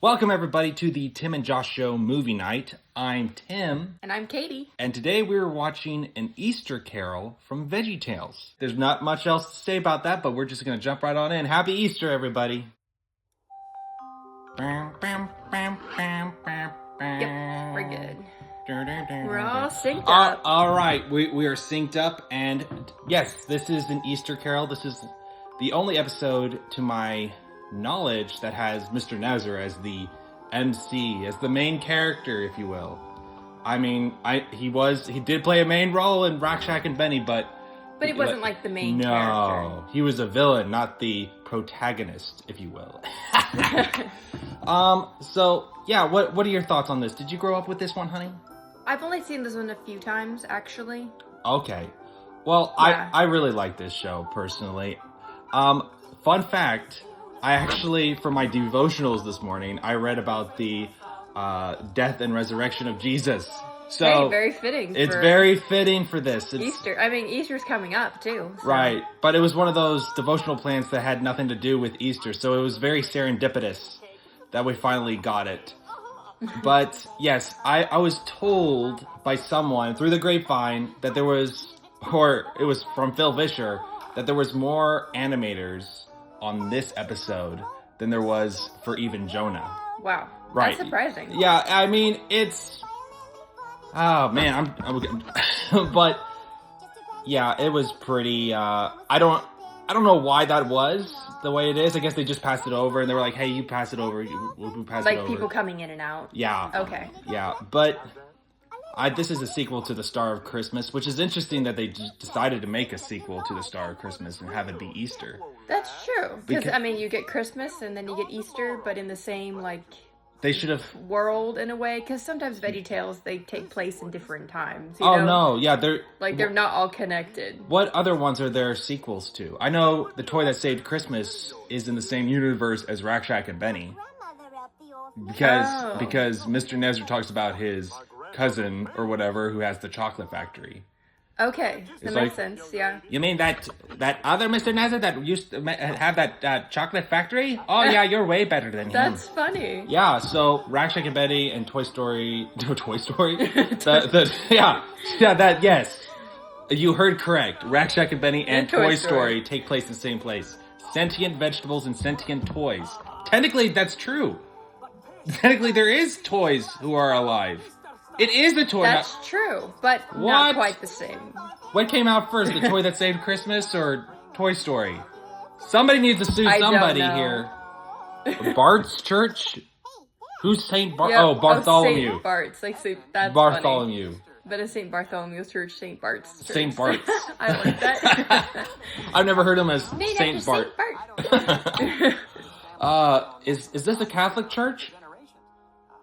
Welcome everybody to the Tim and Josh Show movie night. I'm Tim. And I'm Katie. And today we're watching an Easter Carol from VeggieTales. There's not much else to say about that, but we're just going to jump right on in. Happy Easter, everybody. Yep, we're good. We're all synced up. All right, we are synced up, and yes, this is an Easter Carol. This is the only episode to my knowledge that has Mr. Nazar as the MC, as the main character, if you will. I mean, he did play a main role in Rack, Shack and Benny, but he wasn't like the main character. No, he was a villain, not the protagonist, if you will. So yeah, what are your thoughts on this? Did you grow up with this one, honey? I've only seen this one a few times, actually. Okay. Well, yeah. I really like this show, personally. Fun fact, I actually, for my devotionals this morning, I read about the death and resurrection of Jesus. So hey, very fitting. It's very fitting for this. It's, Easter. I mean, Easter's coming up, too. So. Right. But it was one of those devotional plans that had nothing to do with Easter. So it was very serendipitous that we finally got it. But yes, I was told by someone through the grapevine that there was, or it was from Phil Vischer, that there was more animators on this episode than there was for even Jonah. Wow. Right. That's surprising. Yeah, I mean, it's... Oh, man, but, yeah, it was pretty, I don't know why that was the way it is. I guess they just passed it over, and they were like, hey, you pass it over, we'll pass it over. Like people coming in and out? Yeah. Okay. Yeah, but... this is a sequel to The Star of Christmas, which is interesting that they decided to make a sequel to The Star of Christmas and have it be Easter. That's true. Because, I mean, you get Christmas and then you get Easter, but in the same, like... They should have... world, in a way. Because sometimes VeggieTales, they take place in different times. You know? No. Yeah, they're... Like, they're not all connected. What other ones are there sequels to? I know The Toy That Saved Christmas is in the same universe as Rack, Shack and Benny. Because Mr. Nezra talks about his cousin or whatever who has the chocolate factory. Okay, that makes sense, yeah. You mean that other Mr. Nezra that used to have that chocolate factory? Oh yeah, you're way better than him. That's funny. Yeah, so Rack, Shack and Betty and Toy Story... Toy Story? Yes. You heard correct. Rack, Shack and Benny and Toy Story take place in the same place. Sentient vegetables and sentient toys. Technically, that's true. Technically, there is toys who are alive. It is a toy. That's true, but not quite the same. What came out first, The Toy That Saved Christmas or Toy Story? Somebody needs to sue somebody here. Bart's Church? Who's Saint Bart? Yep. Oh, Bartholomew. Saint Bart's, like that's Bartholomew. Funny. But a Saint Bartholomew's Church, Saint Bart's Church. Saint Bart's. I like that. I've never heard him as Saint Bart. Saint Bart. Is this a Catholic church?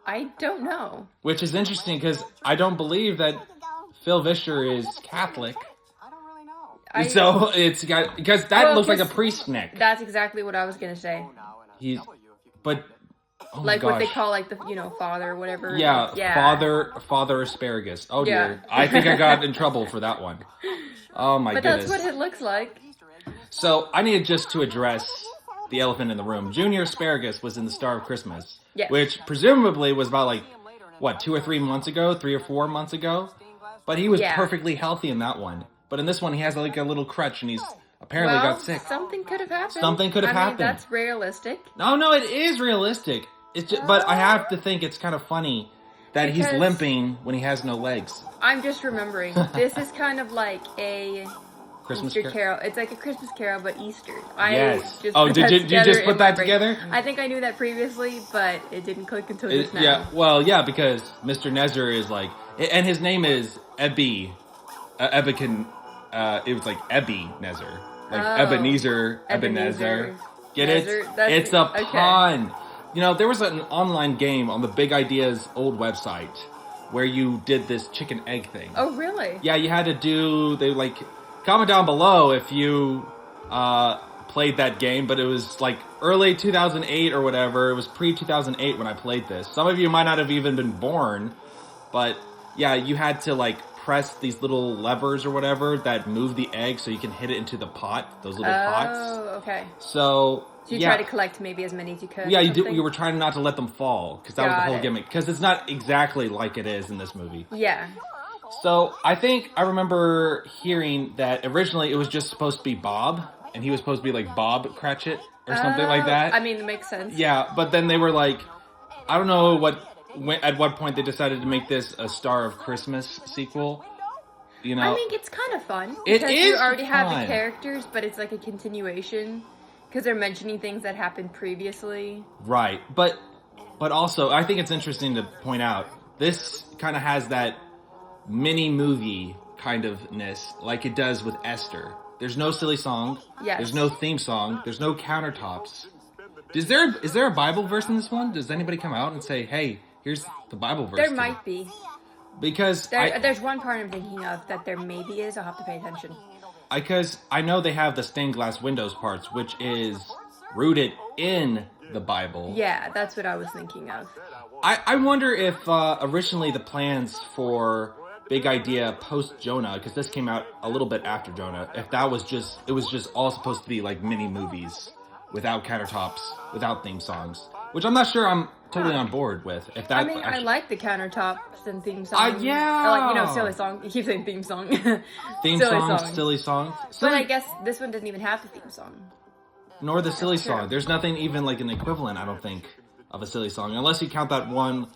I don't know. Which is interesting because I don't believe that Phil Vischer is Catholic. So it's got, because that looks like a priest neck. That's exactly what I was gonna say. But oh like my gosh. What they call like the father or whatever. Yeah, Father Asparagus. Oh dear, I think I got in trouble for that one. Oh my goodness. But that's what it looks like. So I needed just to address the elephant in the room. Junior Asparagus was in The Star of Christmas. Yes. Which presumably was about 2 or 3 months ago, 3 or 4 months ago. But he was perfectly healthy in that one. But in this one, he has a little crutch and he's apparently got sick. Something could have happened. Something could have happened. Mean, that's realistic. No, it is realistic. It's just, but I have to think it's kind of funny that he's limping when he has no legs. I'm just remembering. This is kind of like a... Christmas Easter Carol. It's like a Christmas Carol, but Easter. Yes. Did you just put that together? I think I knew that previously, but it didn't click until just now. Yeah, because Mr. Nezra is and his name is Ebby. It was like Ebby Nezra. Ebenezer. Get it? It's a pun. You know, there was an online game on the Big Ideas old website where you did this chicken egg thing. Oh, really? Yeah, you had to do, comment down below if you played that game, but it was early 2008 or whatever. It was pre-2008 when I played this. Some of you might not have even been born, but yeah, you had to press these little levers or whatever that move the egg so you can hit it into the pot, those little pots. Oh, okay. So So you try to collect maybe as many as you could? Yeah, you do. You were trying not to let them fall, because that was the whole gimmick. Because it's not exactly like it is in this movie. Yeah. So I think I remember hearing that originally it was just supposed to be Bob, and he was supposed to be like Bob Cratchit or something like that. I mean, it makes sense. Yeah, but then they were like, I don't know at what point they decided to make this a Star of Christmas sequel. You know, I think it's kind of fun. It because is you already have fun. the characters, but it's like a continuation because they're mentioning things that happened previously. Right, but also I think it's interesting to point out this kind of has that mini movie kind ofness like it does with Esther. There's no silly song. Yes. There's no theme song. There's no countertops. Is there a Bible verse in this one? Does anybody come out and say, "Hey, here's the Bible verse"? There might be. Because there's one part I'm thinking of that there maybe is. I'll have to pay attention. Because I know they have the stained glass windows parts, which is rooted in the Bible. Yeah, that's what I was thinking of. I wonder if originally the plans for Big Idea post Jonah, because this came out a little bit after Jonah, if it was just all supposed to be like mini movies without countertops, without theme songs, which I'm not sure I'm totally on board with. If that, I like the countertops and theme songs. Yeah. Or like, silly song. You keep saying theme song. Theme songs, silly songs. But I guess this one doesn't even have the theme song. Nor the silly song. There's nothing even like an equivalent, I don't think, of a silly song, unless you count that one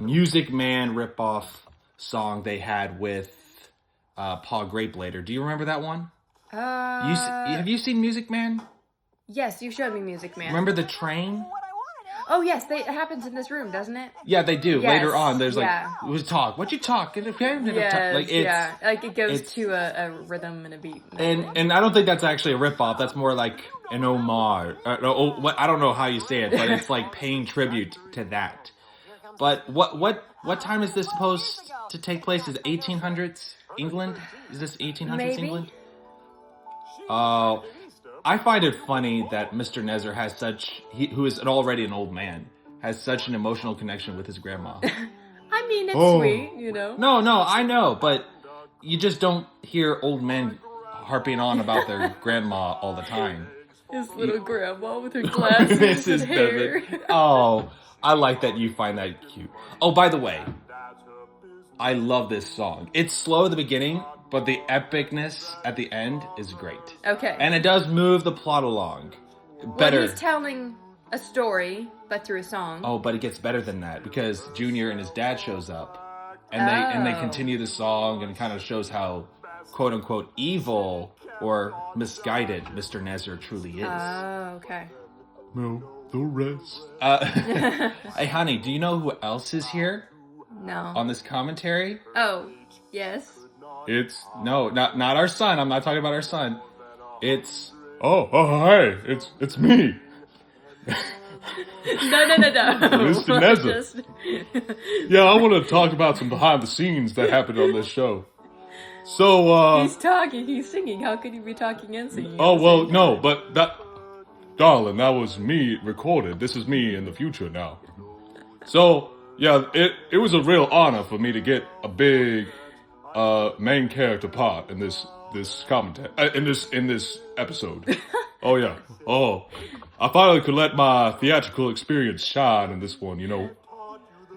Music Man ripoff song they had with Paul Grapelater. Do you remember that one? Have you seen Music Man? Yes, you showed me Music Man. Remember the train? Oh yes, it happens in this room, doesn't it? Yeah, they do. Yes. Later on, there's like, it was talk. What you talk? Yes, like it goes to a rhythm and a beat. And I don't think that's actually a ripoff. That's more like an homage. I don't know how you say it, but it's like paying tribute to that. But what time is this supposed to take place? Is it 1800s England? Is this 1800s Maybe. England? Oh, I find it funny that Mr. Nezer has who is already an old man, has such an emotional connection with his grandma. I mean, it's sweet, you know. No, I know, but you just don't hear old men harping on about their grandma all the time. His little grandma with her glasses and hair. Oh, I like that you find that cute. Oh, by the way, I love this song. It's slow at the beginning, but the epicness at the end is great. Okay. And it does move the plot along. Better. Well, he's telling a story, but through a song. Oh, but it gets better than that, because Junior and his dad shows up. And they continue the song, and it kind of shows how, quote unquote, evil or misguided Mr. Nezer truly is. Oh, okay. No, the rest. Hey, honey, do you know who else is here? No. On this commentary? Oh, yes. It's not our son. I'm not talking about our son. It's hey, it's me. No. Mr. Nezer. Yeah, I want to talk about some behind the scenes that happened on this show. So he's talking, he's singing. How could he be talking and singing? Oh well, no, but darling, that was me recorded. This is me in the future now. So yeah, it was a real honor for me to get a big main character part in this commentary in this episode. Oh yeah. Oh, I finally could let my theatrical experience shine in this one.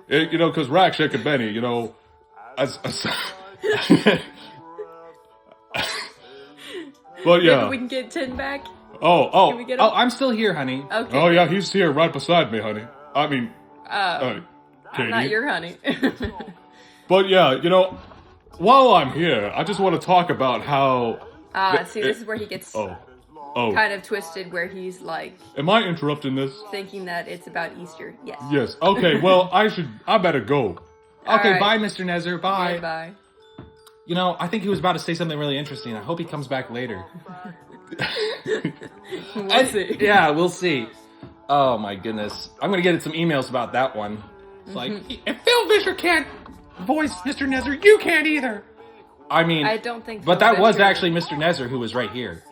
Because Rack, Shake, and Benny, but yeah. Maybe we can get 10 back. Oh, Can we get I'm still here, honey. Okay. Oh yeah, he's here right beside me, honey. I mean, I'm not your honey. But yeah, while I'm here, I just want to talk about how. See, this is where he gets kind of twisted, where he's like. Am I interrupting this? Thinking that it's about Easter. Yes. Yes. Okay. Well, I better go. Okay. Right. Bye, Mr. Nezer. Bye. Okay, bye. I think he was about to say something really interesting. I hope he comes back later. We'll see. Yeah, we'll see. Oh my goodness. I'm gonna get some emails about that one. It's like, if Phil Vischer can't voice Mr. Nezer, you can't either. I mean, I don't think. But that was actually Mr. Nezer who was right here.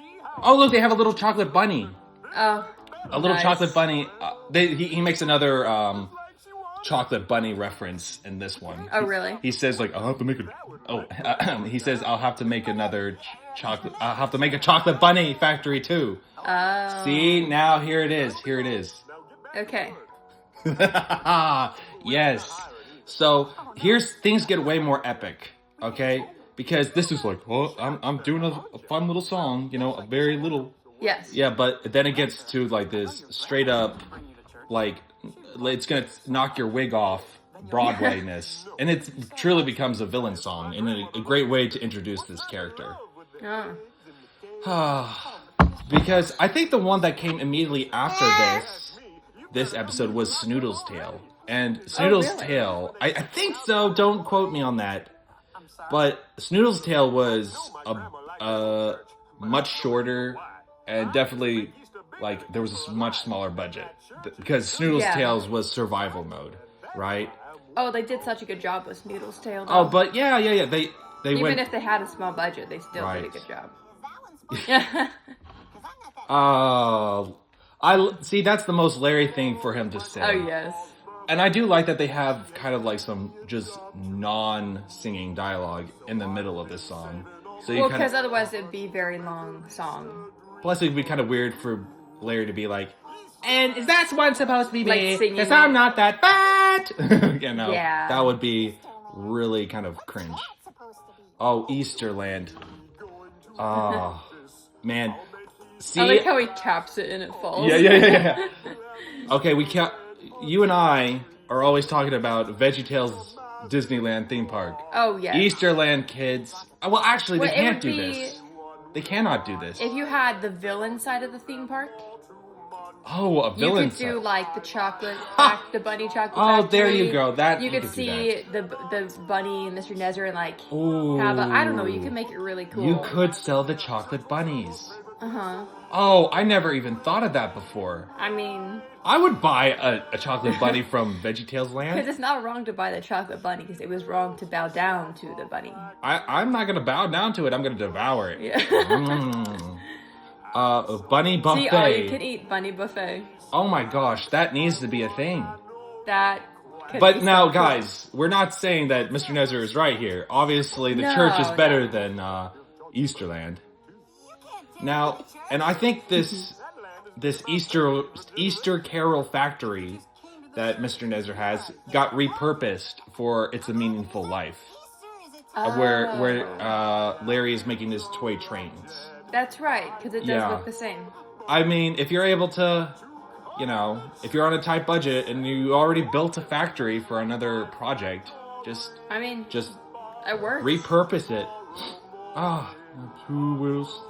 Oh look, they have a little chocolate bunny. Oh. A little chocolate bunny. He makes another chocolate bunny reference in this one. Oh, really? He says like, I'll have to make he says I'll have to make another chocolate. I'll have to make a chocolate bunny factory too. Oh. See, now here it is. Here it is. Okay. Yes. So here's things get way more epic. Okay, because this is like, oh, I'm doing a fun little song. You know, a very little. Yes. Yeah, but then it gets to like this straight up, like it's gonna knock your wig off Broadway-ness, and it truly becomes a villain song, and a great way to introduce this character. Oh. Because I think the one that came immediately after this episode was Snoodle's Tale, and Snoodle's Tale, I think so. Don't quote me on that, but Snoodle's Tale was a much shorter and definitely like there was a much smaller budget because Snoodle's Tales was survival mode, right? Oh, they did such a good job with Snoodle's Tale. Though. Oh, but yeah. They even if they had a small budget, they still did a good job. I see. That's the most Larry thing for him to say. Oh yes. And I do like that they have kind of like some just non-singing dialogue in the middle of this song. So you because otherwise it'd be a very long song. Plus, it'd be kind of weird for Larry to be like, "And is that one supposed to be me? Because Like I'm not that fat." Yeah. That would be really kind of cringe. Oh, Easterland. Oh, man. See, I like how he taps it and it falls. Yeah. Okay, you and I are always talking about VeggieTales Disneyland theme park. Oh, yeah. Easterland kids. Well, actually, they can't do this. They cannot do this. If you had the villain side of the theme park. Oh, a villain You could do like the chocolate, the bunny chocolate. Oh, factory. there you go. That you could see the bunny and Mr. Nezzer and like Ooh. have I don't know. You can make it really cool. You could sell the chocolate bunnies. Uh-huh. Oh, I never even thought of that before. I mean, I would buy a chocolate bunny from VeggieTales Land. Because it's not wrong to buy the chocolate bunny, because it was wrong to bow down to the bunny. I'm not going to bow down to it. I'm going to devour it. Yeah. A bunny buffet. See, oh, you can eat bunny buffet. Oh my gosh, that needs to be a thing. That could But be now, so cool. guys, we're not saying that Mr. Nezzer is right here. Obviously, the church is better than Easterland. Now, and I think this Easter Carol factory that Mr. Nezzer has got repurposed for It's a Meaningful Life, where Larry is making his toy trains. That's right, because it does look the same. I mean, if you're able to, if you're on a tight budget and you already built a factory for another project, just it works. repurpose it. Two wheels.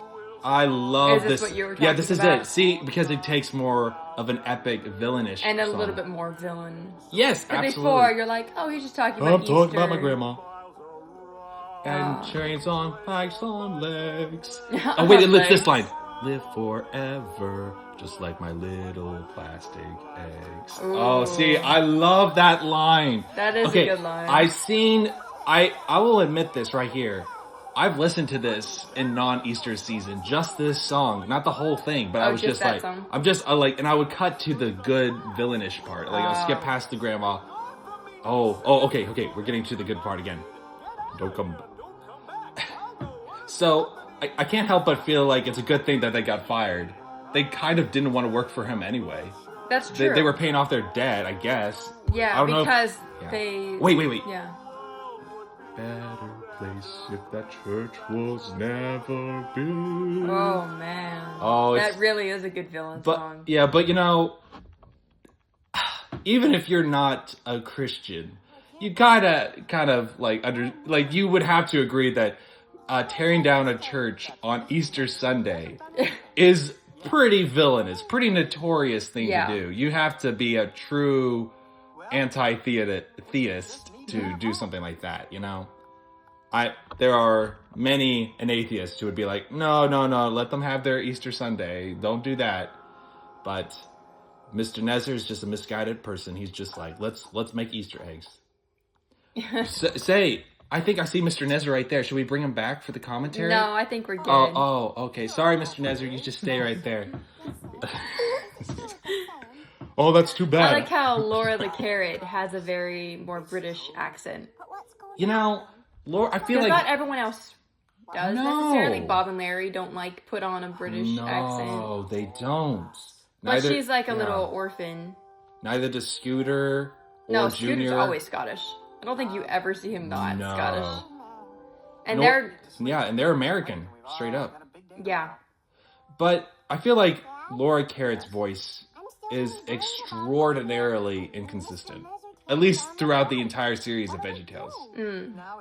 I love this. Is this what you were talking Yeah, this is about? it. See, because it takes more of an epic villainish And a song. little bit more villain. Yes, absolutely. Before, you're like, oh, he's just talking about I'm Easter. talking about my grandma. And chains on, pikes on legs. Oh, wait, it's this line. Live forever, just like my little plastic eggs. Ooh. Oh, see, I love that line. That is a good line. I will admit this right here. I've listened to this in non-Easter season, just this song, not the whole thing, but I was just like, song. and I would cut to the good villainish part. Like, I'll skip past the grandma. Okay, we're getting to the good part again. Don't come. So, I can't help but feel like it's a good thing that they got fired. They kind of didn't want to work for him anyway. That's true. They were paying off their debt, I guess. Yeah, I don't because know they... Wait. Yeah. Better place if that church was never built. Oh, man. Oh, that really is a good villain song. Yeah, but even if you're not a Christian, you gotta kind of you would have to agree that tearing down a church on Easter Sunday is pretty villainous, pretty notorious thing to do. You have to be a true anti-theist to do something like that, There are many an atheist who would be like, no, let them have their Easter Sunday. Don't do that. But Mr. Nezzer is just a misguided person. He's just like, let's make Easter eggs. I think I see Mr. Nezzer right there. Should we bring him back for the commentary? No, I think we're good. Oh, okay. Sorry, Mr. Nezzer. You just stay right there. Oh, that's too bad. I like how Laura the Carrot has a very more British accent. You know, Laura, I feel like... not everyone else does necessarily. Bob and Larry don't put on a British accent. No, they don't. But she's like a little orphan. Neither does Scooter or Junior. Scooter's always Scottish. I don't think you ever see him not Scottish. And they're American, straight up. Yeah. But I feel like Laura Carrot's voice is extraordinarily inconsistent. At least throughout the entire series of VeggieTales.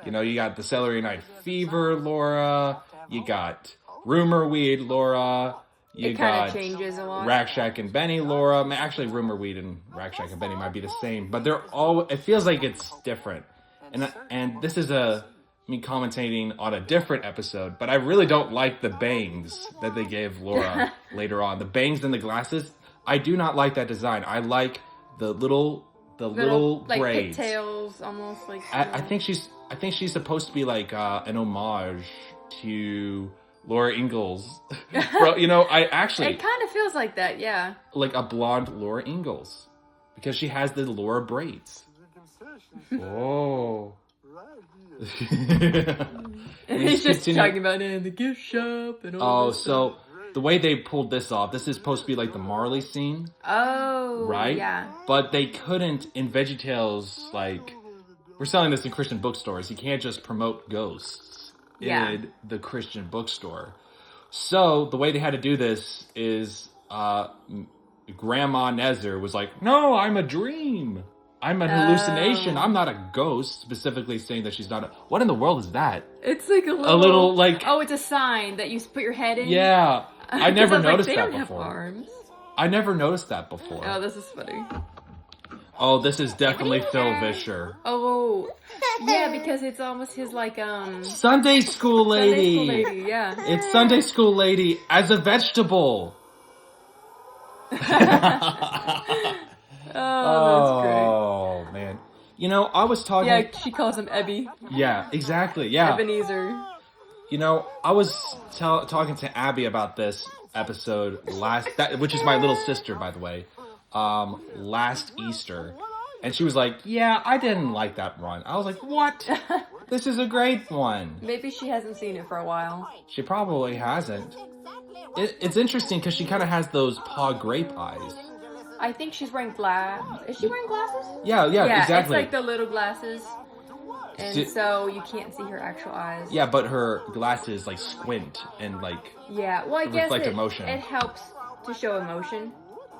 You know, you got the Celery Night Fever Laura, you got Rumor Weed Laura, you got changes a lot. Rack Shack and Benny Laura. Actually, Rumor Weed and Rack Shack and Benny might be the same, but they're all. It feels like it's different. And this is me commentating on a different episode, but I really don't like the bangs that they gave Laura later on. The bangs and the glasses. I do not like that design. I like the little braids, pigtails, almost like. I think she's supposed to be like an homage to Laura Ingalls. You know, it kind of feels like that, yeah. Like a blonde Laura Ingalls, because she has the Laura braids. Oh. He's just talking about it in the gift shop and all. So the way they pulled this off, this is supposed to be like the Marley scene. Oh, right? Yeah. But they couldn't in VeggieTales. We're selling this in Christian bookstores. You can't just promote ghosts in the Christian bookstore. So the way they had to do this is Grandma Nezer was like, "No, I'm a dream. I'm an hallucination. I'm not a ghost," specifically saying that she's not a... What in the world is that? It's like a little Oh, it's a sign that you put your head in? Yeah. I never noticed that before. before. Arms. I never noticed that before. Oh, this is funny. Oh, this is definitely Phil Vischer. Oh, yeah, because it's almost his Sunday school lady. Sunday school lady, yeah. It's Sunday school lady as a vegetable. Oh, that's great. Oh, man. You know, I was talking... Yeah, she calls him Ebby. Yeah, exactly, yeah. Ebenezer. You know, I was talking to Abby about this episode which is my little sister, by the way, last Easter. And she was like, "Yeah, I didn't like that run." I was like, "What? This is a great one." Maybe she hasn't seen it for a while. She probably hasn't. It's interesting because she kind of has those paw grape eyes. I think she's wearing Is she wearing glasses? Yeah, exactly. It's like the little glasses. And so you can't see her actual eyes. Yeah, but her glasses squint and yeah, well, I guess reflect emotion. It helps to show emotion.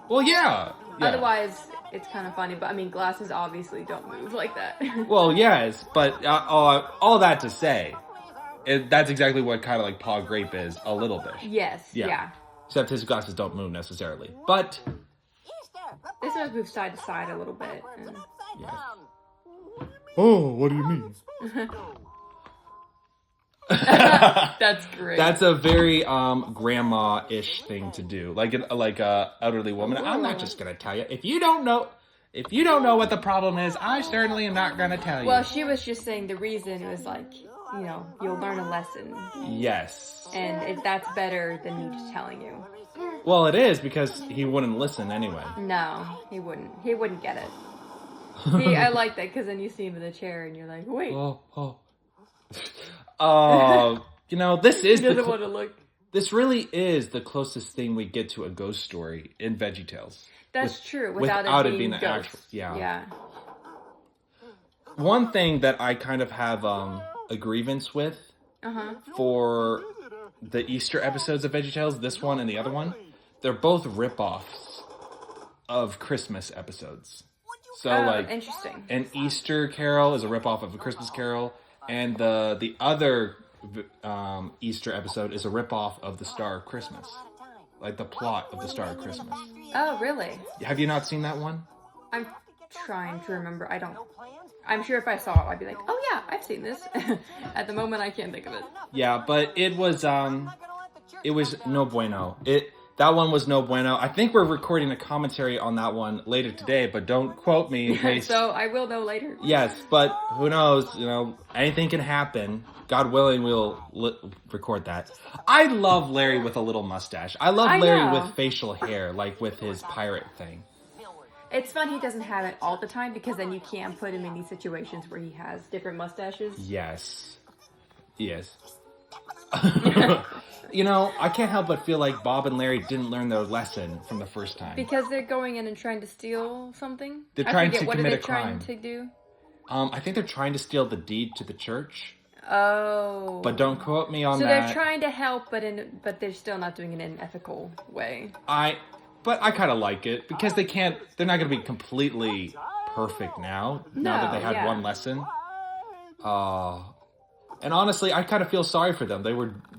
Well, yeah. Otherwise, it's kind of funny. But I mean, glasses obviously don't move like that. Well, yes, but all that to say, that's exactly what kind of paw grape is a little bit. Yes. Yeah. Except his glasses don't move necessarily, but this does move side to side a little bit. Yeah. Oh, what do you mean? That's great. That's a very grandma-ish thing to do, like a elderly woman. I'm not just gonna tell you if you don't know what the problem is. I certainly am not gonna tell you. Well, she was just saying the reason was you'll learn a lesson. Yes. And that's better than me just telling you. Well, it is because he wouldn't listen anyway. No, he wouldn't. He wouldn't get it. See, I like that because then you see him in the chair and you're like, wait. You know, this is he doesn't want to look. This really is the closest thing we get to a ghost story in VeggieTales. That's true. Without it being an actual. Yeah. One thing that I kind of have a grievance with for the Easter episodes of VeggieTales, this one and the other one, they're both rip-offs of Christmas episodes. So, interesting. An Easter Carol is a ripoff of a Christmas Carol, and the other Easter episode is a ripoff of the Star of Christmas, like the plot of the Star of Christmas. Oh, really? Have you not seen that one? I'm trying to remember. I'm sure if I saw it, I'd be like, "Oh yeah, I've seen this." At the moment, I can't think of it. Yeah, but it was no bueno. That one was no bueno. I think we're recording a commentary on that one later today, but don't quote me in case... So I will know later. Yes, but who knows? You know, anything can happen. God willing, we'll record that. I love Larry with a little mustache. I love Larry with facial hair, like with his pirate thing. It's fun he doesn't have it all the time, because then you can put him in these situations where he has different mustaches. Yes. Yes. You know, I can't help but feel like Bob and Larry didn't learn their lesson from the first time. Because they're going in and trying to steal something? They're trying to what commit are a they trying crime. to do? I think they're trying to steal the deed to the church. Oh. But don't quote me on that. So that. they're trying to help, but they're still not doing it in an ethical way. But I kind of like it, because they're not going to be completely perfect now that they had one lesson. And honestly, I kind of feel sorry for them. They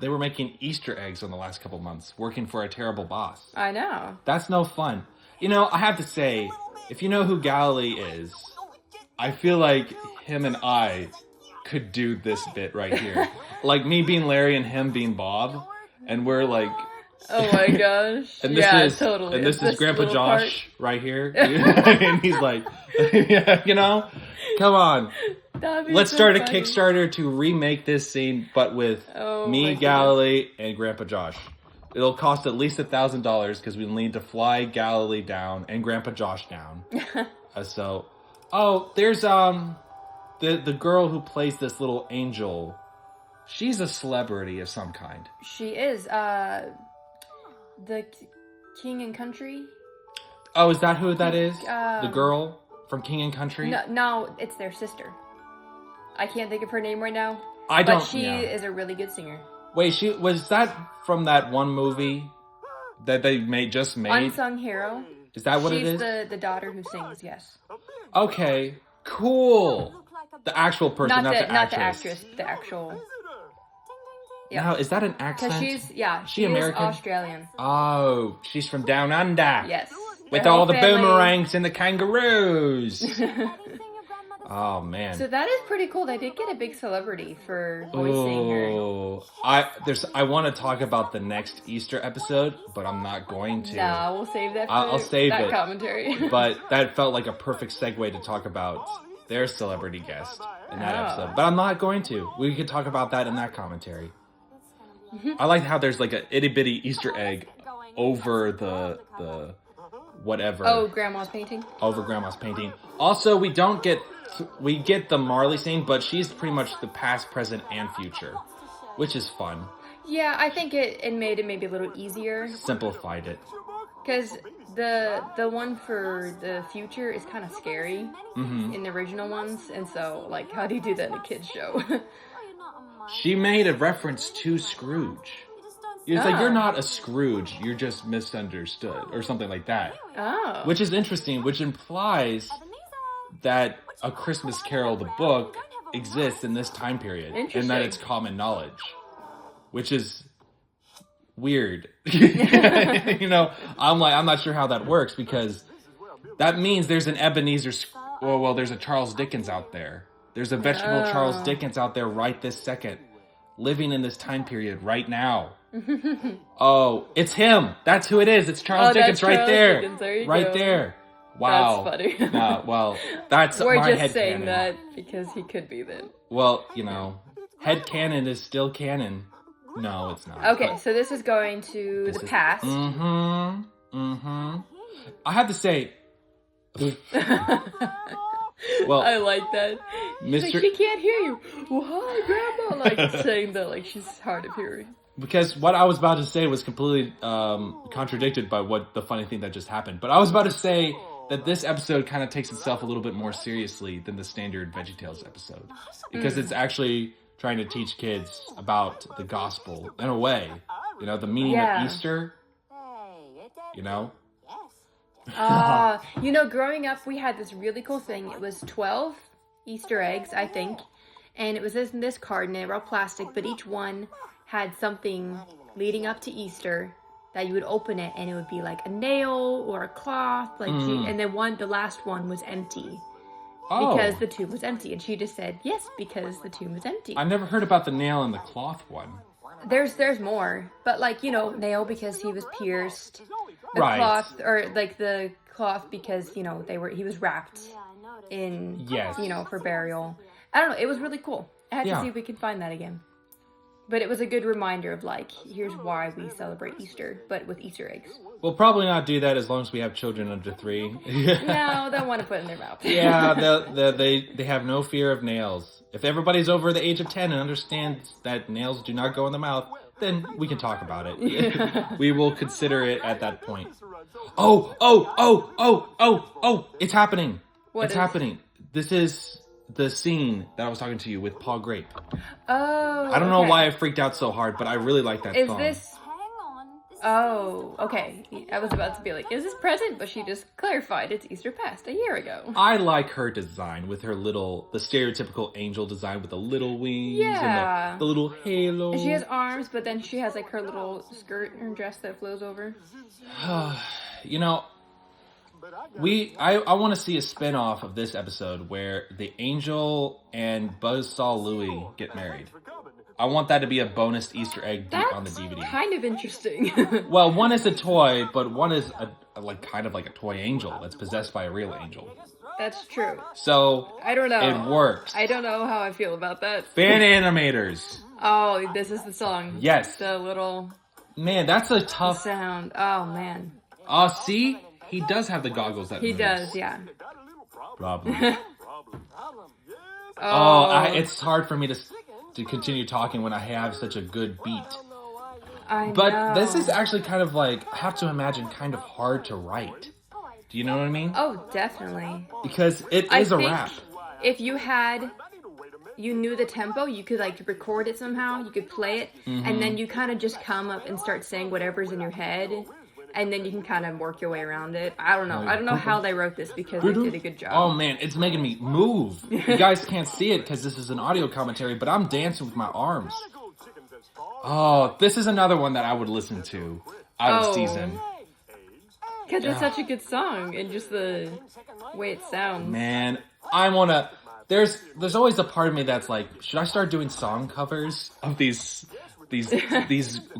were making Easter eggs in the last couple months, working for a terrible boss. I know. That's no fun. You know, I have to say, if you know who Galilee is, I feel like him and I could do this bit right here. Like me being Larry and him being Bob, and we're like... Oh my gosh. And this totally. And this is Grandpa Josh right here. And he's like, you know, come on. Let's start a Kickstarter to remake this scene, but with me, Galilee, and Grandpa Josh. It'll cost at least $1,000, because we need to fly Galilee down and Grandpa Josh down. There's the girl who plays this little angel. She's a celebrity of some kind. She is. The King and Country. Oh, is that who that is? The girl from King and Country? No, it's their sister. I can't think of her name right now. But she is a really good singer. Wait, was that from that one movie that they just made? Unsung Hero. Is that what it is? She's the daughter who sings, yes. Okay, cool. The actual person, not the actress. Not the actress, the actual... Yeah. Now, is that an accent? Because she American? Is Australian. Oh, she's from down under. Yes. With all the boomerangs and the kangaroos. Oh, man. So that is pretty cool. They did get a big celebrity for voicing her. I want to talk about the next Easter episode, but I'm not going to. No, we'll save that for I'll save that it. commentary. But that felt like a perfect segue to talk about their celebrity guest in that episode. But I'm not going to. We could talk about that in that commentary. I like how there's like an itty bitty Easter egg over the whatever. Oh, Grandma's painting. Over Grandma's painting. Also, we get the Marley scene, but she's pretty much the past, present, and future, which is fun. Yeah, I think it made it maybe a little easier. Simplified it. Because the one for the future is kind of scary in the original ones, and so like, how do you do that in a kids show? She made a reference to Scrooge. It's like, you're not a Scrooge, you're just misunderstood, or something like that. Oh. Which is interesting, which implies that A Christmas Carol, the book, exists in this time period. And that it's common knowledge. Which is weird. You know, I'm not sure how that works, because that means there's an Ebenezer, there's a Charles Dickens out there. There's a vegetable Charles Dickens out there right this second, living in this time period right now. Oh, it's him. That's who it is. It's Charles Dickens right there. Dickens. There you right go. there. Wow. That's funny. Well, that's We're my just saying headcanon. that because he could be then. Well, you know, headcanon is still canon. No, it's not. Okay, so this is going to the past. I have to say... Well, I like that. She's Mr. like, she can't hear you. Well, hi, Grandma. Like, saying that like she's hard of hearing. Because what I was about to say was completely contradicted by what the funny thing that just happened. But I was about to say that this episode kind of takes itself a little bit more seriously than the standard VeggieTales episode. Because it's actually trying to teach kids about the gospel in a way. You know, the meaning of Easter. You know? You know, growing up, we had this really cool thing. It was 12 Easter eggs, I think. And it was in this card, and they were all plastic, but each one had something leading up to Easter that you would open it, and it would be like a nail or a cloth. Like, and then the last one was empty. Because the tomb was empty. And she just said, yes, because the tomb was empty. I never heard about the nail and the cloth one. There's more. But, like, you know, nail because he was pierced. The cloth, or, like, the cloth because, you know, he was wrapped in, you know, for burial. I don't know. It was really cool. I had to see if we could find that again. But it was a good reminder of, like, here's why we celebrate Easter, but with Easter eggs. We'll probably not do that as long as we have children under 3. No, they'll want to put it in their mouth. Yeah, they have no fear of nails. If everybody's over the age of 10 and understands that nails do not go in the mouth, then we can talk about it. We will consider it at that point. Oh, it's happening. It's happening. This is the scene that I was talking to you with Paul Grape. Oh, I don't know why I freaked out so hard, but I really like that song. Is this... Oh, okay. I was about to be like, is this present? But she just clarified it's Easter past a year ago. I like her design with her the stereotypical angel design with the little wings and the little halo. And she has arms, but then she has like her little skirt and dress that flows over. You know, I want to see a spin-off of this episode where the angel and Buzzsaw Louie get married. I want that to be a bonus Easter egg on the DVD. That's kind of interesting. Well, one is a toy, but one is kind of like a toy angel that's possessed by a real angel. That's true. So, I don't know. It works. I don't know how I feel about that. Fan animators. Oh, this is the song. Yes. The little... Man, that's a tough... sound. Oh, man. See? He does have the goggles that He moves. does, yeah. Problem. Oh, it's hard for me to continue talking when I have such a good beat. I But know. this is actually kind of like, I have to imagine, kind of hard to write. Do you know what I mean? Oh, definitely. Because it is a rap. If you knew the tempo, you could like record it somehow, you could play it, and then you kind of just come up and start saying whatever's in your head, and then you can kind of work your way around it. I don't know. I don't know how they wrote this because they did a good job. Oh man, it's making me move. You guys can't see it because this is an audio commentary, but I'm dancing with my arms. Oh, this is another one that I would listen to out of season. Because it's such a good song, and just the way it sounds. Man, I wanna... There's always a part of me that's like, should I start doing song covers of these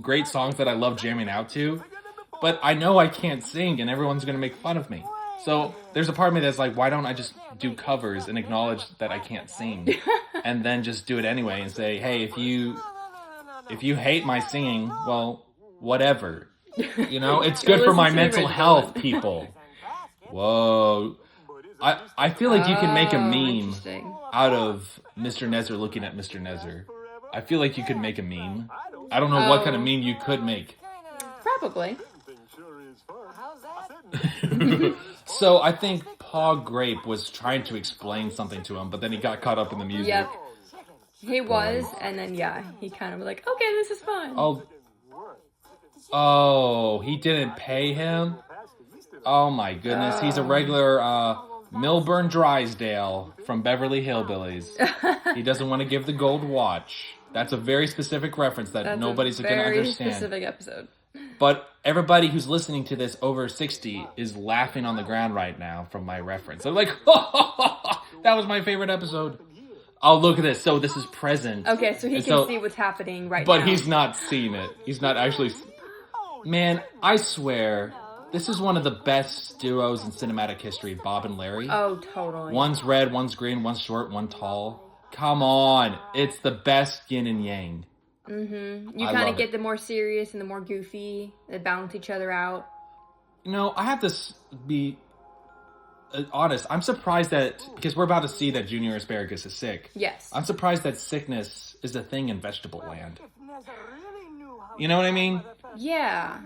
great songs that I love jamming out to? But I know I can't sing, and everyone's gonna make fun of me. So there's a part of me that's like, why don't I just do covers and acknowledge that I can't sing, and then just do it anyway and say, hey, if you hate my singing, well, whatever. You know, it's good for my mental health, people. Whoa. I feel like you can make a meme out of Mr. Nezer looking at Mr. Nezer. I feel like you could make a meme. I don't know what kind of meme you could make. Probably. So I think Paul Grape was trying to explain something to him, but then he got caught up in the music. Yep. He was, and then, he kind of was like, okay, this is fun. Oh, he didn't pay him? Oh my goodness, he's a regular Milburn Drysdale from Beverly Hillbillies. He doesn't want to give the gold watch. That's a very specific reference that nobody's going to understand. Very specific episode. But everybody who's listening to this over 60 is laughing on the ground right now from my reference. They're like, that was my favorite episode. Oh, look at this. So this is present. Okay, so he can see what's happening right now. But he's not seeing it. He's not actually... Man, I swear, this is one of the best duos in cinematic history, Bob and Larry. Oh, totally. One's red, one's green, one's short, one tall. Come on. It's the best yin and yang. Mm-hmm. You kind of get the more serious and the more goofy. They balance each other out. You know, I have to be honest. I'm surprised that, because we're about to see that Junior Asparagus is sick. Yes. I'm surprised that sickness is a thing in vegetable land. You know what I mean? Yeah.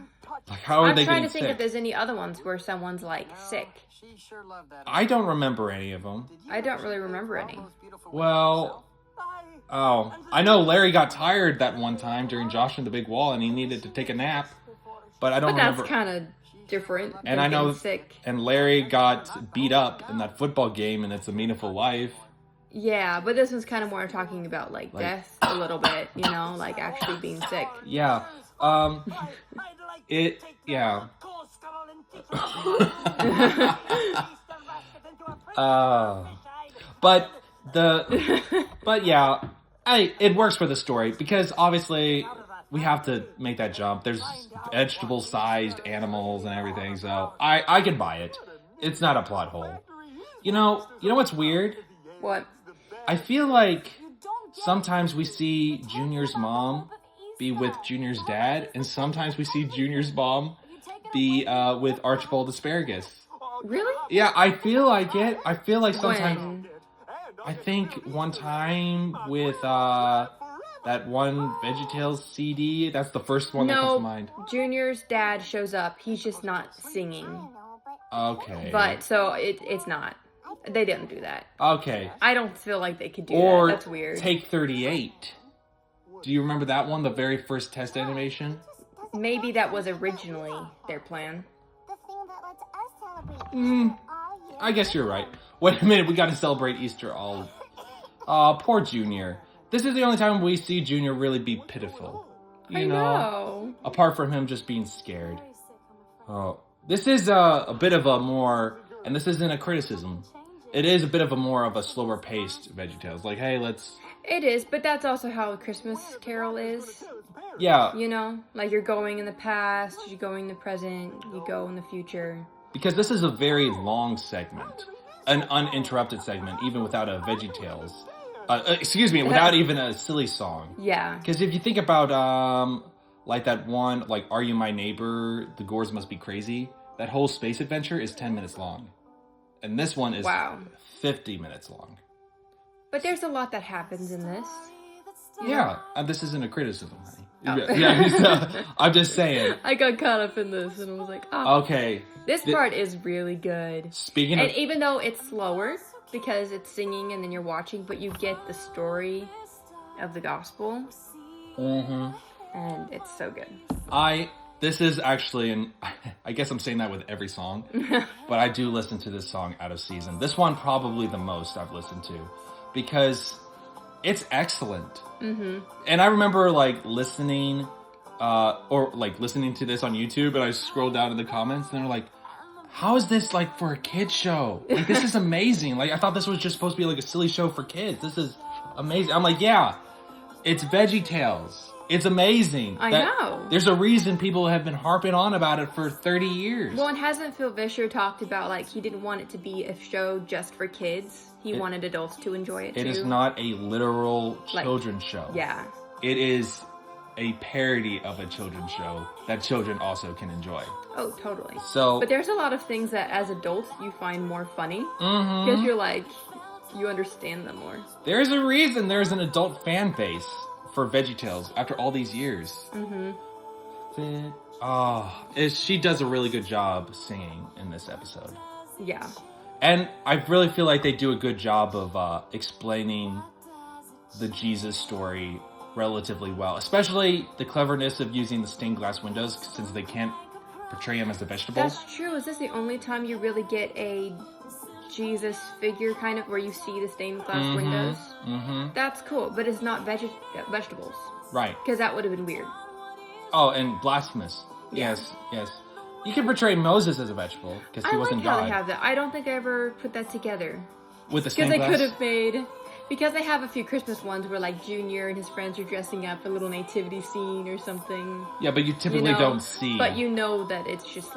Like, how are they getting sick? I'm trying to think if there's any other ones where someone's, like, sick. I don't remember any of them. I don't really remember any. Well... Oh, I know Larry got tired that one time during Josh and the Big Wall, and he needed to take a nap. But I don't remember. But that's kind of different. And I know, sick. And Larry got beat up in that football game, and It's a Meaningful Life. Yeah, but this one's kind of more talking about like death a little bit, you know, like actually being sick. Yeah. Yeah. But yeah. It works for the story because obviously we have to make that jump. There's vegetable-sized animals and everything, so I can buy it. It's not a plot hole. You know what's weird? What? I feel like sometimes we see Junior's mom be with Junior's dad, and sometimes we see Junior's mom be with Archibald Asparagus. Really? Yeah, I feel like it. I feel like sometimes. When? I think one time with that one VeggieTales CD. That's the first one that comes to mind. Junior's dad shows up. He's just not singing. Okay. But so it's not. They didn't do that. Okay. I don't feel like they could do Or that. That's weird. Take 38. Do you remember that one? The very first test animation? Maybe that was originally their plan. I guess you're right. Wait a minute, we gotta celebrate Easter all... poor Junior. This is the only time we see Junior really be pitiful. You know? Apart from him just being scared. Oh. This is a bit of a more... And this isn't a criticism. It is a bit of a more of a slower paced VeggieTales. Like, hey, let's... It is, but that's also how a Christmas Carol is. Yeah. You know? Like, you're going in the past, you're going in the present, you go in the future. Because this is a very long segment. An uninterrupted segment, even without a VeggieTales. Without even a silly song. Yeah. Because if you think about, like that one, like, Are You My Neighbor? The Gores Must Be Crazy. That whole space adventure is 10 minutes long. And this one is 50 minutes long. But there's a lot that happens in this. Yeah, and this isn't a criticism, honey. Oh. Yeah, I'm just saying. I got caught up in this and I was like, oh. Okay. This part is really good. And even though it's slower, because it's singing and then you're watching, but you get the story of the gospel. Mm-hmm. And it's so good. This is actually, and I guess I'm saying that with every song, but I do listen to this song out of season. This one probably the most I've listened to, because it's excellent. Mm-hmm. And I remember listening to this on YouTube, and I scrolled down in the comments, and they're like, how is this for a kid's show? Like, this is amazing. I thought this was just supposed to be a silly show for kids. This is amazing. I'm like, yeah, it's VeggieTales. It's amazing. I know. There's a reason people have been harping on about it for 30 years. Well, and hasn't Phil Vischer talked about, he didn't want it to be a show just for kids? He wanted adults to enjoy it, too. It is not a literal children's show. Yeah. It is a parody of a children's show that children also can enjoy. Oh, totally. But there's a lot of things that, as adults, you find more funny. Mm-hmm. Because you're you understand them more. There's a reason there's an adult fan base for VeggieTales after all these years. Mm-hmm. She does a really good job singing in this episode. Yeah. And I really feel like they do a good job of explaining the Jesus story relatively well. Especially the cleverness of using the stained glass windows, since they can't portray him as a vegetable. That's true. Is this the only time you really get a Jesus figure, kind of, where you see the stained glass windows? Mm-hmm. That's cool, but it's not vegetables. Right. Because that would have been weird. Oh, and blasphemous. Yeah. Yes. You can portray Moses as a vegetable, because he wasn't God. I like how they have that. I don't think I ever put that together. With the stained glass? Because they could have made... Because they have a few Christmas ones where, Junior and his friends are dressing up, a little nativity scene or something. Yeah, but you typically don't see... But you know that it's just,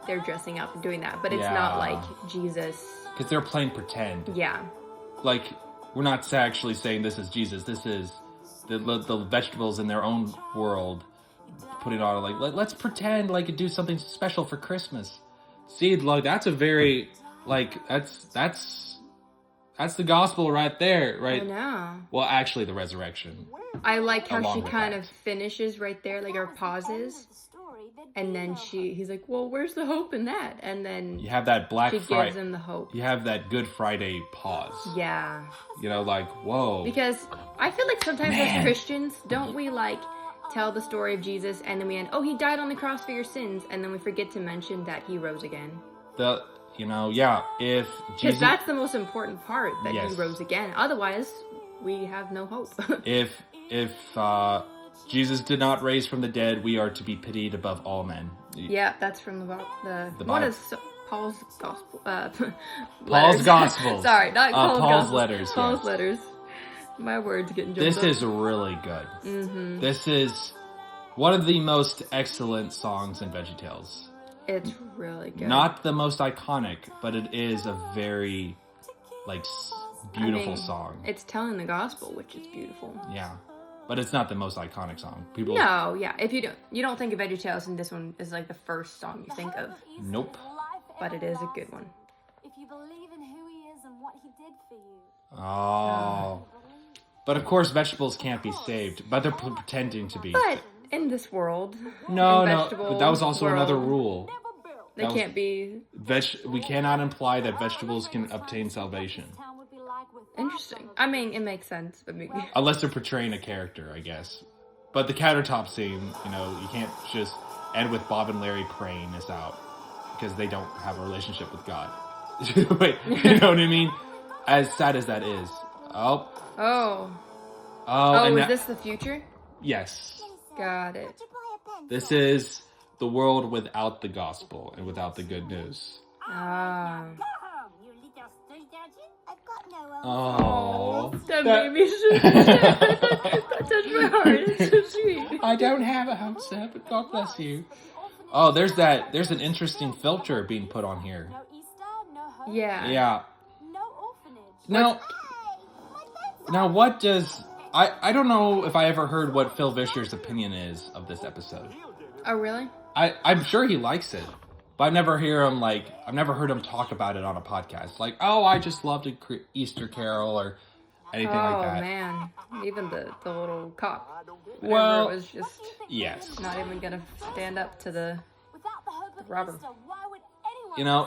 they're dressing up and doing that. But it's not, Jesus... Because they're playing pretend. Yeah. We're not actually saying this is Jesus. This is the vegetables in their own world putting on, let's pretend and do something special for Christmas. See, that's a very, that's the gospel right there, right? I know. Well, actually, the resurrection. I like how she kind of finishes right there, or pauses. And then he's like, well, where's the hope in that? And then you have that Black Friday. She gives him the hope. You have that Good Friday pause. Yeah. Whoa. Because I feel like sometimes as Christians, don't we tell the story of Jesus and then we end, he died on the cross for your sins, and then we forget to mention that he rose again. If Jesus... Because that's the most important part, that he rose again. Otherwise, we have no hope. If Jesus did not raise from the dead, we are to be pitied above all men. Yeah, that's from the one of Paul's gospel. Paul's Gospels. Sorry, not Paul's letters. Paul's letters. My words getting jumped This up. is really good. Mm-hmm. This is one of the most excellent songs in VeggieTales. It's really good. Not the most iconic, but it is a very Beautiful song. It's telling the gospel, which is beautiful. Yeah. But it's not the most iconic song. People. No, yeah. If you don't think of VeggieTales, and this one is like the first song you think of. Nope. But it is a good one. If you believe in who he is and what he did for you. Oh. But of course, vegetables can't be saved. But they're pretending to be. But in this world, No. But that was also another rule. They can't be. We cannot imply that vegetables can obtain salvation. Interesting. I mean, it makes sense. But Unless they're portraying a character, I guess. But the countertop scene, you can't just end with Bob and Larry praying this out. Because they don't have a relationship with God. Wait, you know what I mean? As sad as that is. Oh, is this the future? Yes. Got it. This is the world without the gospel and without the good news. Oh. That made me so that touched my heart. It's so sweet. I don't have a home, sir, but God bless you. Oh, there's an interesting filter being put on here. No Easter, no home. Yeah. No orphanage. Now what does... I don't know if I ever heard what Phil Vischer's opinion is of this episode. Oh, really? I'm sure he likes it, but I've never heard him talk about it on a podcast. Like, oh, I just loved Easter Carol or anything like that. Oh, man. Even the little cop. Well, was just yes. not even going to stand up to the robber.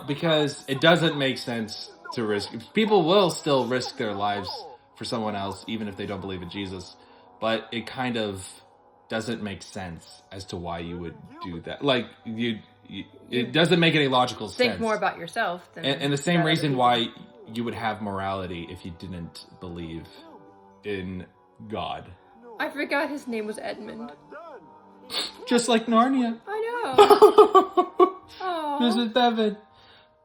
Because it doesn't make sense to risk. People will still risk their lives for someone else, even if they don't believe in Jesus. But it kind of doesn't make sense as to why you would do that. Like, it doesn't make any logical sense. Think more about yourself. And the same reason why you would have morality if you didn't believe in God. I forgot his name was Edmund. Just like Narnia. I know. Mrs. Bevan.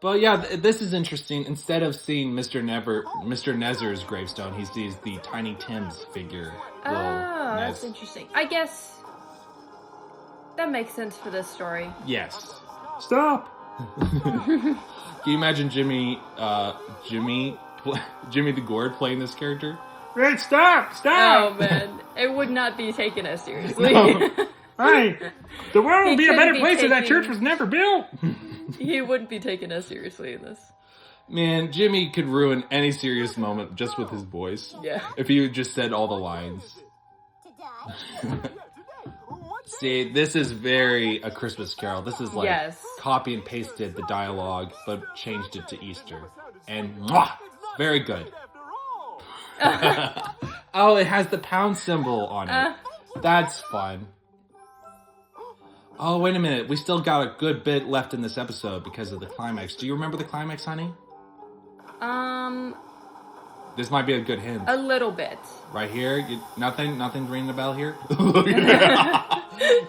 But yeah, this is interesting. Instead of seeing Mr. Nezer's gravestone, he sees the Tiny Tim's figure. That's interesting. I guess that makes sense for this story. Yes. Stop! Can you imagine Jimmy the Gourd playing this character? Right, stop! Oh man, it would not be taken as seriously. No. Right. The world would be a better place if that church taken- was never built. He wouldn't be taken as seriously in this. Man, Jimmy could ruin any serious moment just with his voice. Yeah. If he just said all the lines. See, this is very A Christmas Carol. This is like copy and pasted the dialogue, but changed it to Easter. And mwah, very good. Oh, it has the pound symbol on it. That's fun. Oh, wait a minute. We still got a good bit left in this episode because of the climax. Do you remember the climax, honey? This might be a good hint. A little bit. Right here? Nothing's ringing the bell here?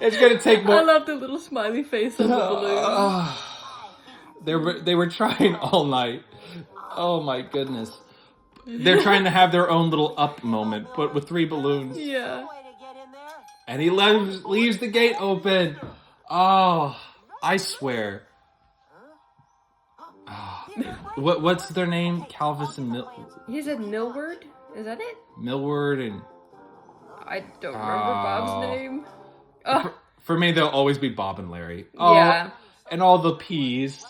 It's gonna take more... I love the little smiley face on the balloon. They were trying all night. Oh my goodness. They're trying to have their own little up moment, but with 3 balloons. Yeah. And he leaves the gate open. Oh, I swear. Oh. What's their name? Calvis and He said Millward? Is that it? Millward and... I don't remember Bob's name. Oh. For me, they'll always be Bob and Larry. Oh, yeah. And all the P's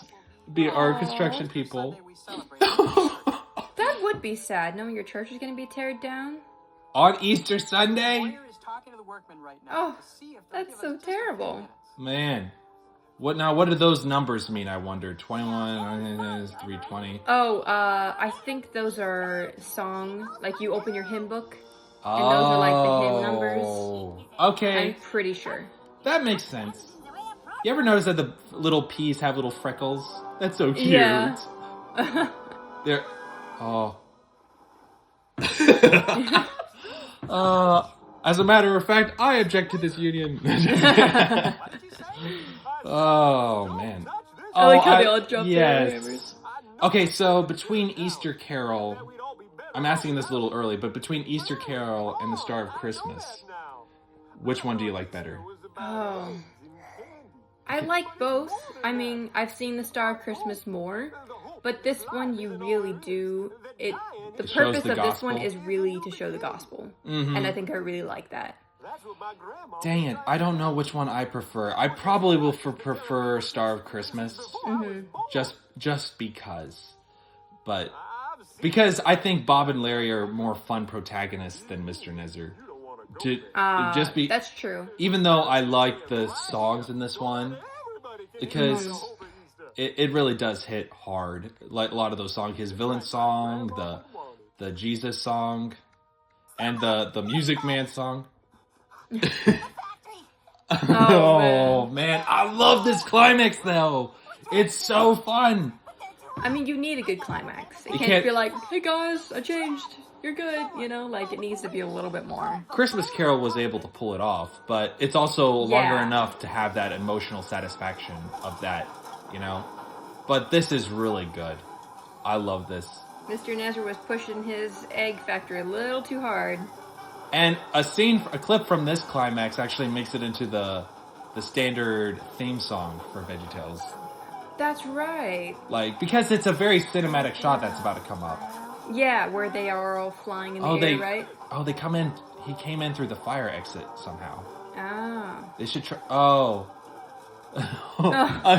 be our construction people. That would be sad, knowing your church is going to be teared down. On Easter Sunday? Oh, that's so terrible. Man. What do those numbers mean, I wonder? 21, 320. Oh, I think those are song, like you open your hymn book, and those are like the hymn numbers. Okay. I'm pretty sure. That makes sense. You ever notice that the little P's have little freckles? That's so cute. Yeah. They're... Oh. As a matter of fact, I object to this union. Oh, man. I like how they all jump in. Okay, so between Easter Carol... I'm asking this a little early, but between Easter Carol and the Star of Christmas, which one do you like better? Oh. I like both. I mean, I've seen The Star of Christmas more, but this one you really do it. The It shows purpose the of this one gospel. is really to show the gospel, and I think I really like that. Dang it, I don't know which one I prefer. I probably will prefer Star of Christmas, just because. But because I think Bob and Larry are more fun protagonists than Mr. Nezzer. That's true. Even though I like the songs in this one, because it really does hit hard. Like a lot of those songs, his villain song, the Jesus song, and the Music Man song. Oh man, I love this climax though. It's so fun. I mean, you need a good climax. It You can't can't- be like, "Hey guys, I changed. You're good." You know, like it needs to be a little bit more. Christmas Carol was able to pull it off, but it's also longer Yeah. enough to have that emotional satisfaction of that, you know? But this is really good. I love this. Mr. Nezzer was pushing his egg factory a little too hard. And a clip from this climax actually makes it into the standard theme song for VeggieTales. That's right. Like, because it's a very cinematic shot that's about to come up. Yeah, where they are all flying in the air, right? Oh, they come in. He came in through the fire exit somehow. Ah. They should try. Oh.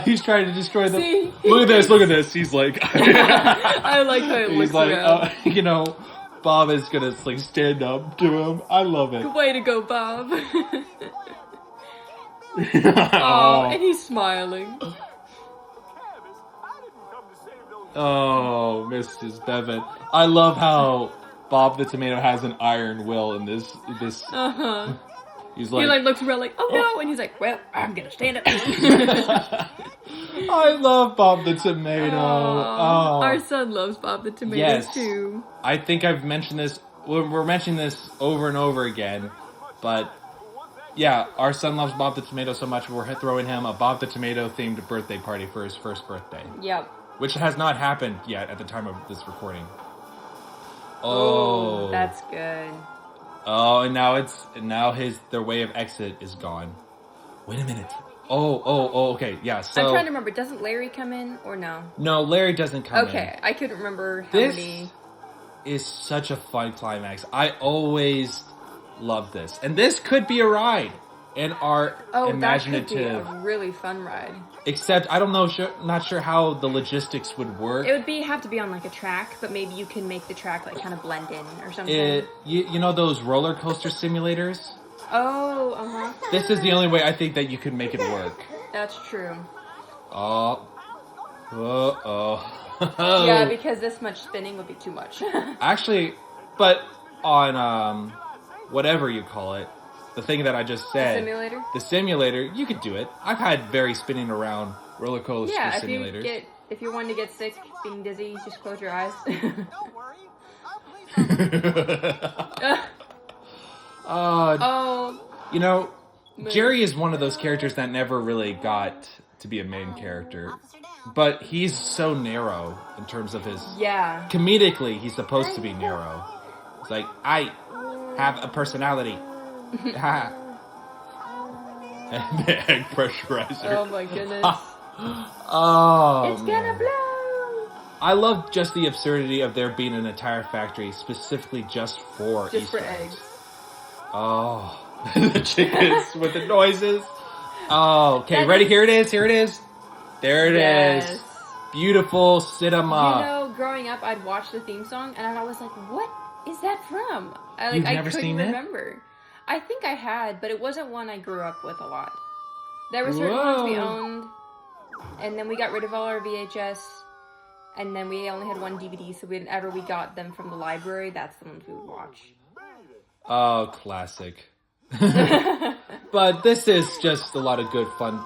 He's trying to destroy the. See? Look at this! Look at this! He's like. I like how it He's looks like, around. you know, Bob is gonna like stand up to him. I love it. Way to go, Bob. Oh, and he's smiling. Oh, Mrs. Bevan. I love how Bob the Tomato has an iron will in this. Uh-huh. He's He like looks around like, "Oh no," and he's like, "Well, I'm gonna stand up." I love Bob the Tomato. Oh. Our son loves Bob the Tomato Yes. too. I think I've mentioned this. We're mentioning this over and over again, but yeah, our son loves Bob the Tomato so much we're throwing him a Bob the Tomato themed birthday party for his first birthday, Yep. which has not happened yet at the time of this recording. Oh, That's good. Oh, and now their way of exit is gone. Wait a minute. Oh, okay, yeah. So I'm trying to remember. Doesn't Larry come in or no? no, Larry doesn't come in. Okay, I couldn't remember how This many. is such a fun climax. I always love this, and this could be a ride in our imaginative. That could be a really fun ride. Except I don't know, not sure how the logistics would work. It would have to be on like a track, but maybe you can make the track like kind of blend in or something. You know those roller coaster simulators? Oh, uh-huh. This is the only way I think that you could make it work. That's true. Oh. Yeah, because this much spinning would be too much. Actually, but on whatever you call it, the thing that I just said, the simulator, you could do it. I've had very spinning around roller coaster simulators. If you're wanting to get sick, being dizzy, just close your eyes. You know, Jerry is one of those characters that never really got to be a main character, but he's so narrow in terms of his. Yeah. Comedically, he's supposed to be narrow. It's like, I have a personality. And the egg pressurizer. Oh my goodness. Oh, It's gonna blow! I love just the absurdity of there being an entire factory specifically just for Easter eggs. Oh, the chickens with the noises. Oh, okay, ready? Here it is. There it is. Beautiful cinema. You know, growing up, I'd watch the theme song, and I was like, "What is that from?" You've never couldn't seen it? remember. I think I had, but it wasn't one I grew up with a lot. There were certain ones we owned, and then we got rid of all our VHS, and then we only had one DVD, so whenever we got them from the library, that's the ones we would watch. Oh, classic. But this is just a lot of good fun.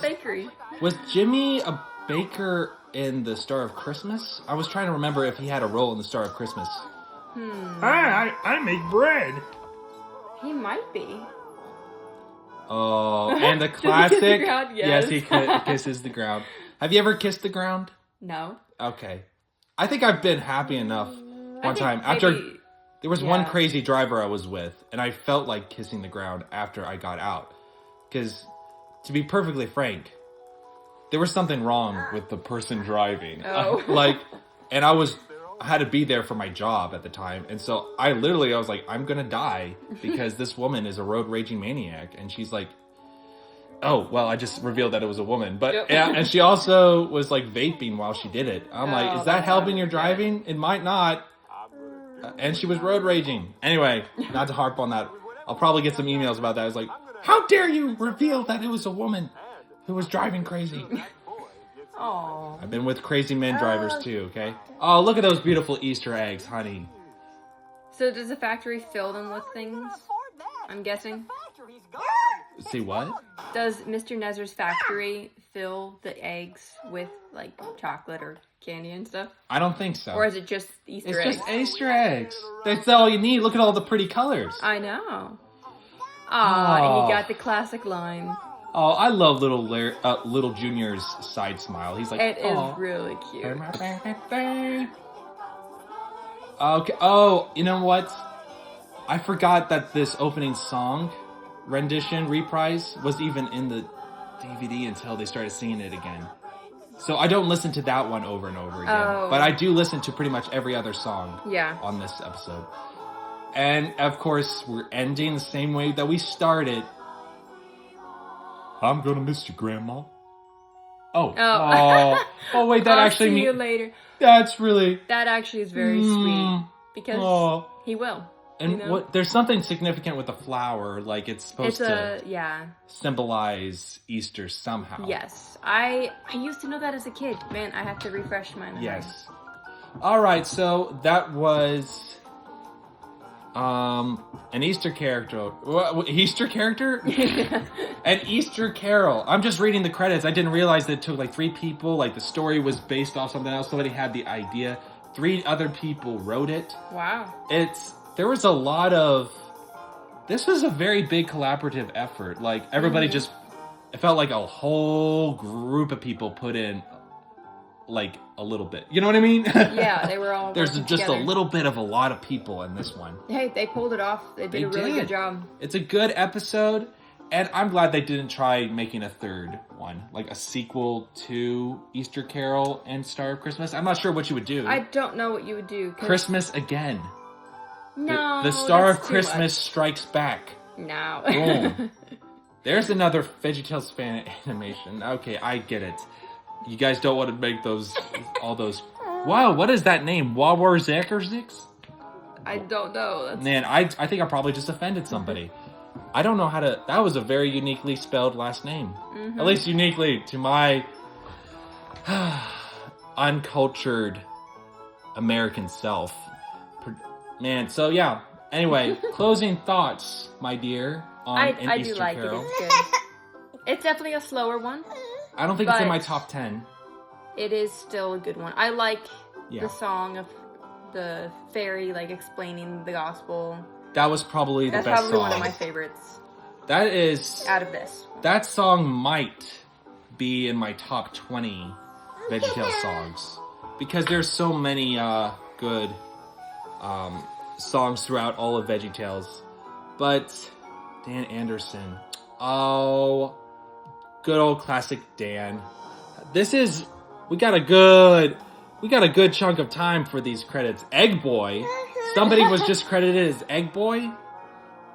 Bakery. Was Jimmy a baker in the Star of Christmas? I was trying to remember if he had a role in the Star of Christmas. I make bread. He might be. Oh, and the classic. Kiss the ground, yes. He kisses the ground. Have you ever kissed the ground? No. Okay. I think I've been happy enough one time. There was one crazy driver I was with, and I felt like kissing the ground after I got out. Because to be perfectly frank, there was something wrong with the person driving. Oh. And I had to be there for my job at the time. And so I was like, I'm going to die because this woman is a road raging maniac. And she's like, oh, well, I just revealed that it was a woman. But, Yep. and she also was like vaping while she did it. I'm like, is that that's helping not your good. driving? It might not. And she was road raging. Anyway, not to harp on that. I'll probably get some emails about that. I was like, how dare you reveal that it was a woman who was driving crazy? Oh. I've been with crazy men drivers too, okay? Oh, look at those beautiful Easter eggs, honey. So does the factory fill them with things? I'm guessing. See what? Does Mr. Nezer's factory fill the eggs with like chocolate or candy and stuff? I don't think so. Or is it just Easter It's eggs? just Easter eggs. That's all you need. Look at all the pretty colors. I know. Aw, Oh. and he got the classic line. Oh, I love little Junior's side smile. He's like, It "Aw." is really cute. Okay. Oh, you know what? I forgot that this opening song rendition reprise was even in the DVD until they started singing it again. So I don't listen to that one over and over again. Oh. But I do listen to pretty much every other song Yeah. on this episode. And of course, we're ending the same way that we started. I'm gonna miss you, Grandma. Oh. Oh. Oh, wait, that I'll actually see you means... later. That's really... That actually is very sweet because Oh. he will. And you know? what? There's something significant with the flower, like it's supposed to symbolize Easter somehow. Yes. I used to know that as a kid. Man, I have to refresh my memory. Yes. All right, so that was an Easter character. What, Easter character? An Easter carol. I'm just reading the credits. I didn't realize that it took like 3 people. Like the story was based off something else. Somebody had the idea. 3 other people wrote it. Wow. There was a lot of... This was a very big collaborative effort. Like, everybody just... It felt like a whole group of people put in, like, a little bit. You know what I mean? Yeah, they were all There's working just together. a little bit of a lot of people in this one. Hey, they pulled it off. They did a really good job. It's a good episode, and I'm glad they didn't try making a third one. Like, a sequel to Easter Carol and Star of Christmas. I'm not sure what you would do. I don't know what you would do. 'Cause... Christmas again. No, The Star of that's too Christmas much. Strikes Back. No. Boom. There's another VeggieTales fan animation. Okay, I get it. You guys don't want to make all those... Wow, what is that name? Wawar Zakerzix? I don't know. That's... Man, I think I probably just offended somebody. I don't know how to... That was a very uniquely spelled last name. Mm-hmm. At least uniquely to my uncultured American self. Man, so yeah. Anyway, closing thoughts, my dear, on an I Easter do like Carol. it. It's good. It's definitely a slower one. I don't think it's in But- my top 10. It is still a good one. I like Yeah. the song of the fairy, like, explaining the gospel. That was probably the That's best probably song. one of my favorites That is... out of this. That song might be in my top 20 VeggieTales songs. Because there's so many good songs throughout all of VeggieTales. But Dan Anderson. Oh, good old classic Dan. We got a good chunk of time for these credits. Egg Boy. Somebody was just credited as Egg Boy.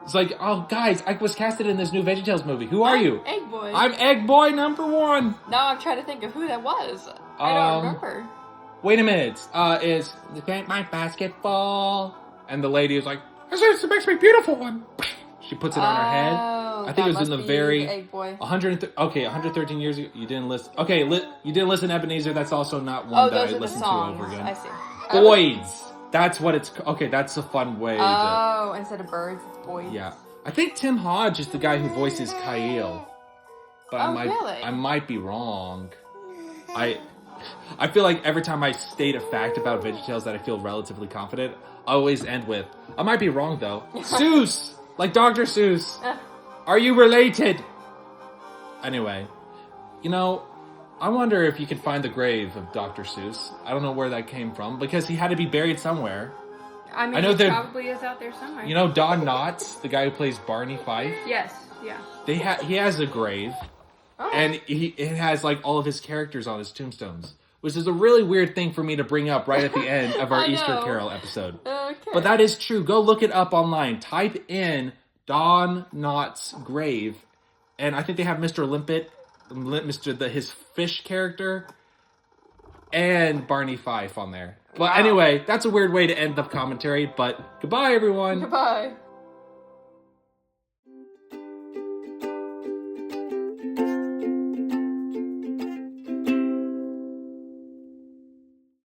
It's like, oh, guys, I was casted in this new VeggieTales movie. Who are you? Egg Boy. I'm Egg Boy number 1. Now I'm trying to think of who that was. I don't remember. Wait a minute. Is my basketball? And the lady is like, this makes me beautiful one. She puts it on her head. I think it was in the very Egg Boy. 113 years ago. You didn't listen. Okay, you didn't listen to Ebenezer. That's also not one that those I are the listened to songs. over again. I see. Boys. That's what it's. Okay, that's a fun way. Oh, instead of birds, it's boys. Yeah, I think Tim Hodge is the guy who voices Kyle. But really? I might be wrong. I feel like every time I state a fact about VeggieTales that I feel relatively confident, I always end with, I might be wrong though. Seuss! Like Dr. Seuss. Are you related? Anyway, I wonder if you could find the grave of Dr. Seuss. I don't know where that came from, because he had to be buried somewhere. I mean, I know it that- probably is out there somewhere. Don Knotts, the guy who plays Barney Fife, Yes, yeah. he has a grave. And it has like all of his characters on his tombstones, which is a really weird thing for me to bring up right at the end of our Easter Carol episode. Okay. But that is true. Go look it up online. Type in Don Knotts' grave, and I think they have Mr. Limpet, his fish character, and Barney Fife on there. But anyway, that's a weird way to end the commentary. But goodbye, everyone. Goodbye.